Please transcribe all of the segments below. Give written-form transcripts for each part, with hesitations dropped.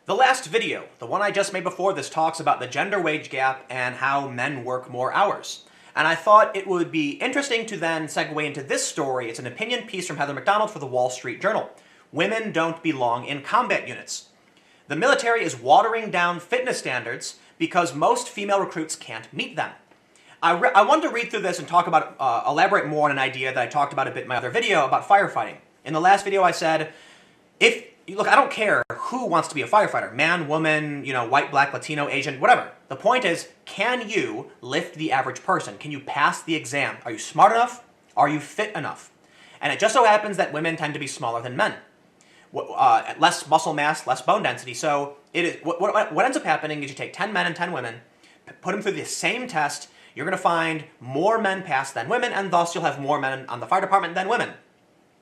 The last video, the one I just made before this, talks about the gender wage gap and how men work more hours. And I thought it would be interesting to then segue into this story. It's an opinion piece from Heather McDonald for the Wall Street Journal. Women don't belong in combat units. The military is watering down fitness standards because most female recruits can't meet them. I wanted to read through this and talk about, elaborate more on an idea that I talked about a bit in my other video about firefighting. In the last video I said, look, I don't care who wants to be a firefighter, man, woman, white, black, Latino, Asian, whatever. The point is, can you lift the average person? Can you pass the exam? Are you smart enough? Are you fit enough? And it just so happens that women tend to be smaller than men. Less muscle mass, less bone density. So what ends up happening is you take 10 men and 10 women, put them through the same test, you're going to find more men pass than women, and thus you'll have more men on the fire department than women.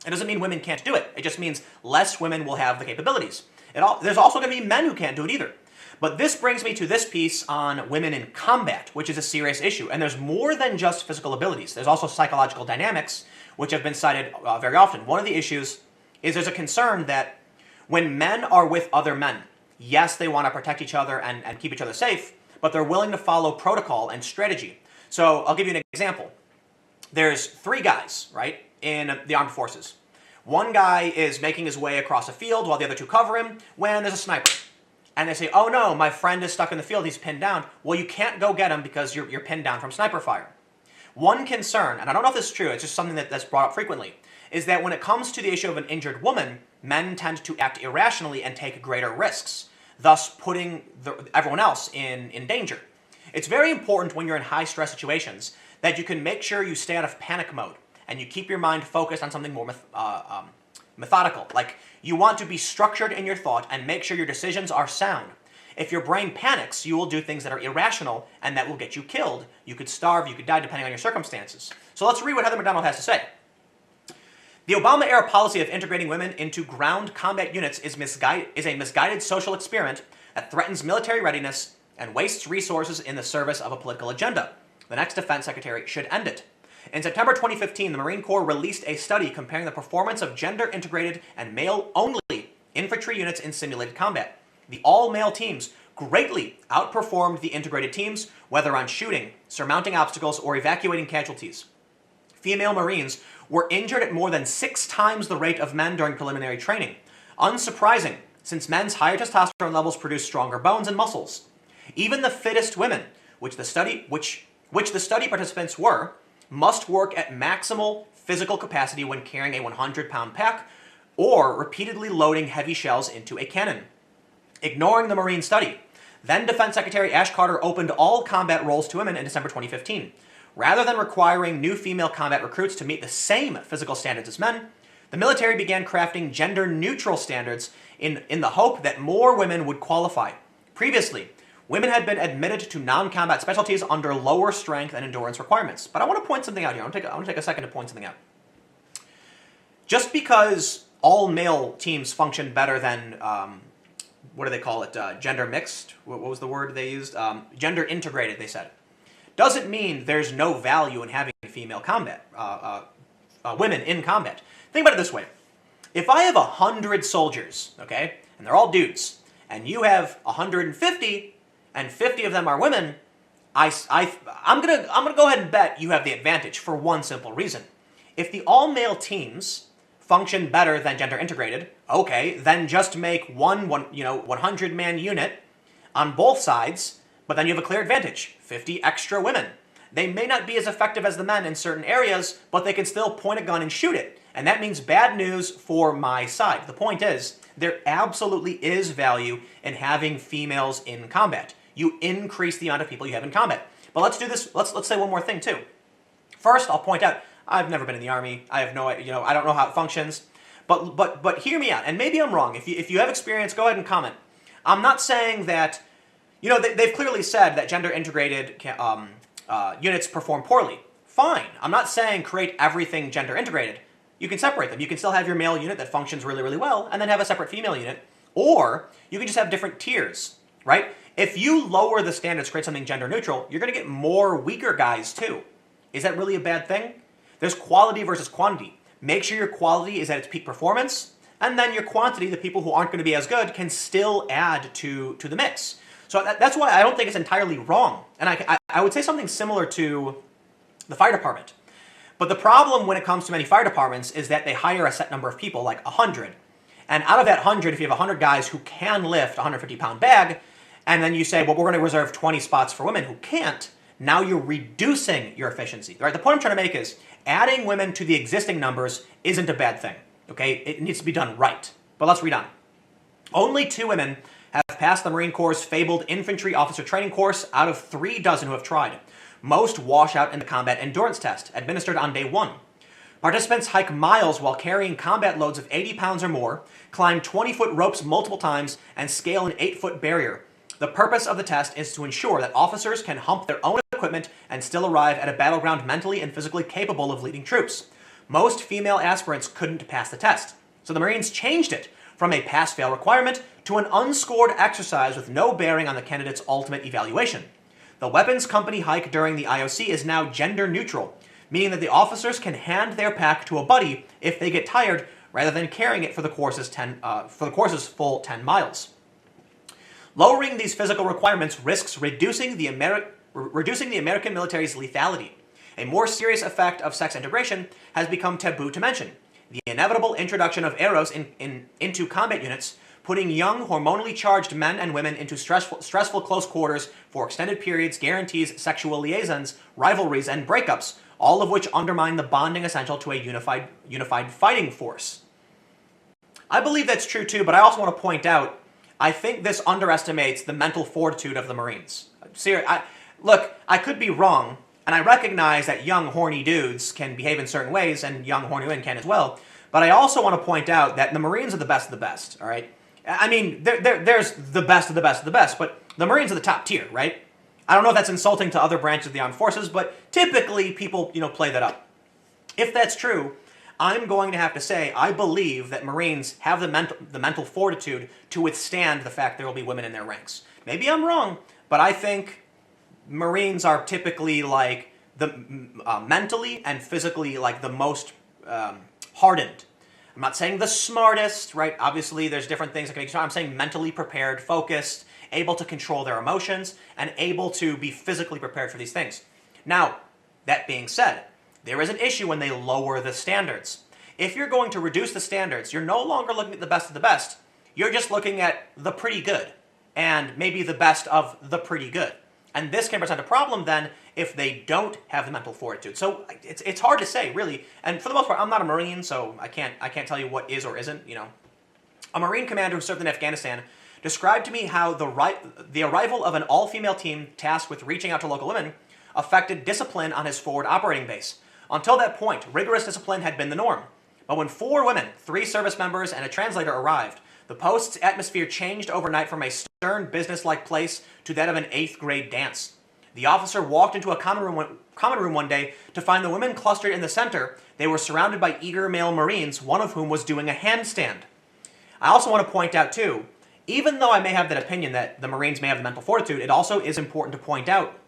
It doesn't mean women can't do it. It just means less women will have the capabilities. There's also going to be men who can't do it either. But this brings me to this piece on women in combat, which is a serious issue. And there's more than just physical abilities. There's also psychological dynamics, which have been cited very often. One of the issues is there's a concern that when men are with other men, yes, they want to protect each other and keep each other safe, but they're willing to follow protocol and strategy. So I'll give you an example. There's 3 guys, right, in the armed forces. One guy is making his way across a field while the other 2 cover him when there's a sniper. And they say, oh no, my friend is stuck in the field, he's pinned down. Well, you can't go get him because you're pinned down from sniper fire. One concern, and I don't know if this is true, it's just something that's brought up frequently, is that when it comes to the issue of an injured woman, men tend to act irrationally and take greater risks, thus putting everyone else in danger. It's very important when you're in high-stress situations that you can make sure you stay out of panic mode and you keep your mind focused on something more methodical. Like, you want to be structured in your thought and make sure your decisions are sound. If your brain panics, you will do things that are irrational and that will get you killed. You could starve, you could die, depending on your circumstances. So let's read what Heather McDonald has to say. The Obama-era policy of integrating women into ground combat units is a misguided social experiment that threatens military readiness and wastes resources in the service of a political agenda. The next defense secretary should end it. In September 2015, the Marine Corps released a study comparing the performance of gender-integrated and male-only infantry units in simulated combat. The all-male teams greatly outperformed the integrated teams, whether on shooting, surmounting obstacles, or evacuating casualties. Female Marines were injured at more than 6 times the rate of men during preliminary training. Unsurprising, since men's higher testosterone levels produce stronger bones and muscles. Even the fittest women, which the study participants were, must work at maximal physical capacity when carrying a 100-pound pack or repeatedly loading heavy shells into a cannon. Ignoring the Marine study, then Defense Secretary Ash Carter opened all combat roles to women in December 2015. Rather than requiring new female combat recruits to meet the same physical standards as men, the military began crafting gender-neutral standards in the hope that more women would qualify. Previously, women had been admitted to non-combat specialties under lower strength and endurance requirements. But I want to point something out here. I want to take a second to point something out. Just because all male teams function better than, what do they call it, gender mixed? What was the word they used? Gender integrated, they said. Doesn't mean there's no value in having female combat, women in combat. Think about it this way. If I have 100 soldiers, okay, and they're all dudes, and you have 150, and 50 of them are women, I'm gonna go ahead and bet you have the advantage for one simple reason. If the all-male teams function better than gender integrated, okay, then just make one 100-man unit on both sides, but then you have a clear advantage, 50 extra women. They may not be as effective as the men in certain areas, but they can still point a gun and shoot it. And that means bad news for my side. The point is, there absolutely is value in having females in combat. You increase the amount of people you have in combat. But let's do this, let's say one more thing too. First, I'll point out, I've never been in the Army. I have no, I don't know how it functions. But hear me out, and maybe I'm wrong. If you have experience, go ahead and comment. I'm not saying that, they've clearly said that gender-integrated units perform poorly. Fine. I'm not saying create everything gender-integrated. You can separate them. You can still have your male unit that functions really, really well, and then have a separate female unit. Or you can just have different tiers, right? If you lower the standards, create something gender-neutral, you're going to get more weaker guys too. Is that really a bad thing? There's quality versus quantity. Make sure your quality is at its peak performance, and then your quantity, the people who aren't going to be as good, can still add to the mix. So that's why I don't think it's entirely wrong. And I would say something similar to the fire department. But the problem when it comes to many fire departments is that they hire a set number of people, like 100. And out of that 100, if you have 100 guys who can lift a 150-pound bag, and then you say, well, we're going to reserve 20 spots for women who can't, now you're reducing your efficiency. Right? The point I'm trying to make is adding women to the existing numbers isn't a bad thing. Okay? It needs to be done right. But let's read on. Only 2 women have passed the Marine Corps' fabled infantry officer training course out of 3 dozen who have tried. Most wash out in the combat endurance test, administered on day 1. Participants hike miles while carrying combat loads of 80 pounds or more, climb 20-foot ropes multiple times, and scale an 8-foot barrier. The purpose of the test is to ensure that officers can hump their own equipment and still arrive at a battleground mentally and physically capable of leading troops. Most female aspirants couldn't pass the test, so the Marines changed it from a pass-fail requirement to an unscored exercise with no bearing on the candidate's ultimate evaluation. The weapons company hike during the IOC is now gender neutral, meaning that the officers can hand their pack to a buddy if they get tired, rather than carrying it for the course's full 10 miles. Lowering these physical requirements risks reducing the American military's lethality. A more serious effect of sex integration has become taboo to mention: the inevitable introduction of eros into combat units, putting young, hormonally charged men and women into stressful close quarters for extended periods guarantees sexual liaisons, rivalries, and breakups, all of which undermine the bonding essential to a unified fighting force. I believe that's true too, but I also want to point out, I think this underestimates the mental fortitude of the Marines. Look, I could be wrong, and I recognize that young, horny dudes can behave in certain ways, and young, horny women can as well, but I also want to point out that the Marines are the best of the best, all right? I mean, there's the best of the best of the best, but the Marines are the top tier, right? I don't know if that's insulting to other branches of the armed forces, but typically people, play that up. If that's true, I'm going to have to say I believe that Marines have the mental fortitude to withstand the fact there will be women in their ranks. Maybe I'm wrong, but I think Marines are typically like mentally and physically like the most hardened. I'm not saying the smartest, right? Obviously, there's different things that can be smart. I'm saying mentally prepared, focused, able to control their emotions, and able to be physically prepared for these things. Now, that being said, there is an issue when they lower the standards. If you're going to reduce the standards, you're no longer looking at the best of the best. You're just looking at the pretty good, and maybe the best of the pretty good. And this can present a problem then if they don't have the mental fortitude. So it's hard to say, really. And for the most part, I'm not a Marine, so I can't tell you what is or isn't, A Marine commander who served in Afghanistan described to me how the arrival of an all-female team tasked with reaching out to local women affected discipline on his forward operating base. Until that point, rigorous discipline had been the norm. But when 4 women, 3 service members, and a translator arrived, the post's atmosphere changed overnight from a stern, business-like place to that of an 8th grade dance. The officer walked into a common room one day to find the women clustered in the center. They were surrounded by eager male Marines, one of whom was doing a handstand. I also want to point out, too, even though I may have that opinion that the Marines may have the mental fortitude, it also is important to point out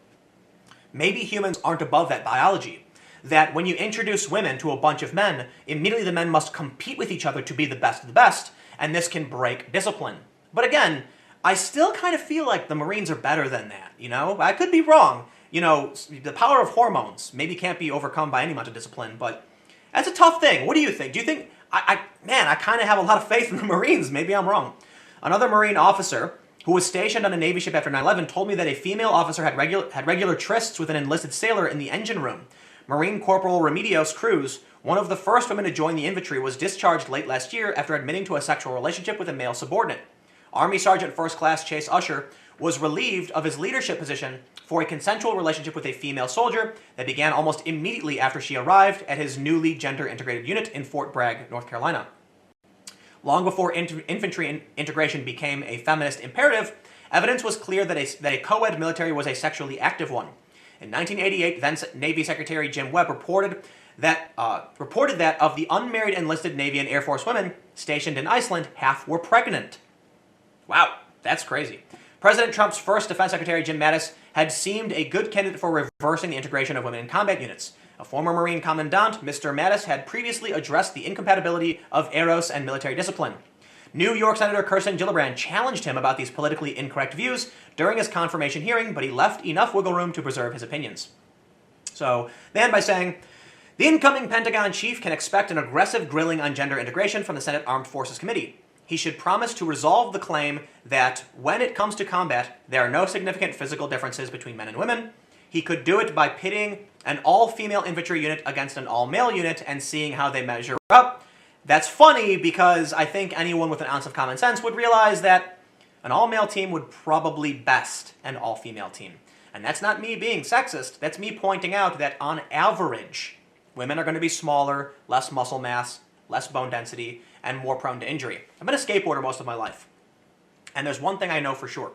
maybe humans aren't above that biology. That when you introduce women to a bunch of men, immediately the men must compete with each other to be the best of the best, and this can break discipline. But again, I still kind of feel like the Marines are better than that, I could be wrong. The power of hormones maybe can't be overcome by any amount of discipline, but that's a tough thing. What do you think? Do you think, I kind of have a lot of faith in the Marines. Maybe I'm wrong. Another Marine officer who was stationed on a Navy ship after 9/11 told me that a female officer had regular trysts with an enlisted sailor in the engine room. Marine Corporal Remedios Cruz, one of the first women to join the infantry, was discharged late last year after admitting to a sexual relationship with a male subordinate. Army Sergeant First Class Chase Usher was relieved of his leadership position for a consensual relationship with a female soldier that began almost immediately after she arrived at his newly gender-integrated unit in Fort Bragg, North Carolina. Long before infantry integration became a feminist imperative, evidence was clear that a co-ed military was a sexually active one. In 1988, then Navy Secretary Jim Webb reported that of the unmarried enlisted Navy and Air Force women stationed in Iceland, half were pregnant. Wow, that's crazy. President Trump's first Defense Secretary, Jim Mattis, had seemed a good candidate for reversing the integration of women in combat units. A former Marine Commandant, Mr. Mattis had previously addressed the incompatibility of eros and military discipline. New York Senator Kirsten Gillibrand challenged him about these politically incorrect views during his confirmation hearing, but he left enough wiggle room to preserve his opinions. So, they end by saying, the incoming Pentagon chief can expect an aggressive grilling on gender integration from the Senate Armed Forces Committee. He should promise to resolve the claim that when it comes to combat, there are no significant physical differences between men and women. He could do it by pitting an all-female infantry unit against an all-male unit and seeing how they measure up. That's funny because I think anyone with an ounce of common sense would realize that an all-male team would probably best an all-female team. And that's not me being sexist, that's me pointing out that on average, women are going to be smaller, less muscle mass, less bone density, and more prone to injury. I've been a skateboarder most of my life. And there's one thing I know for sure.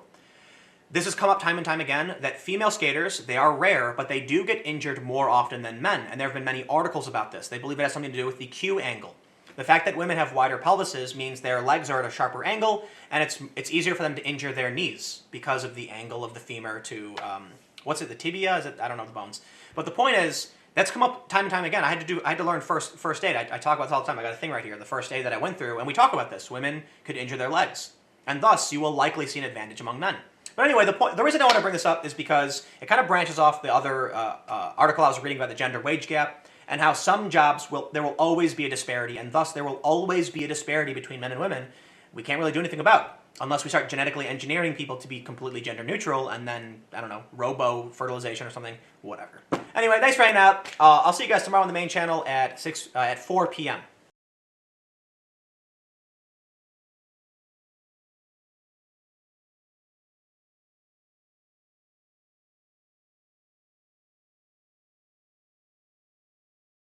This has come up time and time again, that female skaters, they are rare, but they do get injured more often than men. And there have been many articles about this. They believe it has something to do with the Q angle. The fact that women have wider pelvises means their legs are at a sharper angle, and it's easier for them to injure their knees because of the angle of the femur to, what's it, the tibia? Is it? I don't know the bones. But the point is, that's come up time and time again. I had to learn first aid. I talk about this all the time. I got a thing right here, the first aid that I went through, and we talk about this. Women could injure their legs, and thus you will likely see an advantage among men. But anyway, the reason I want to bring this up is because it kind of branches off the other article I was reading about the gender wage gap, and how some jobs there will always be a disparity, and thus there will always be a disparity between men and women we can't really do anything about, unless we start genetically engineering people to be completely gender neutral, and then, I don't know, robo-fertilization or something, whatever. Anyway, thanks for hanging out. I'll see you guys tomorrow on the main channel at 4 p.m.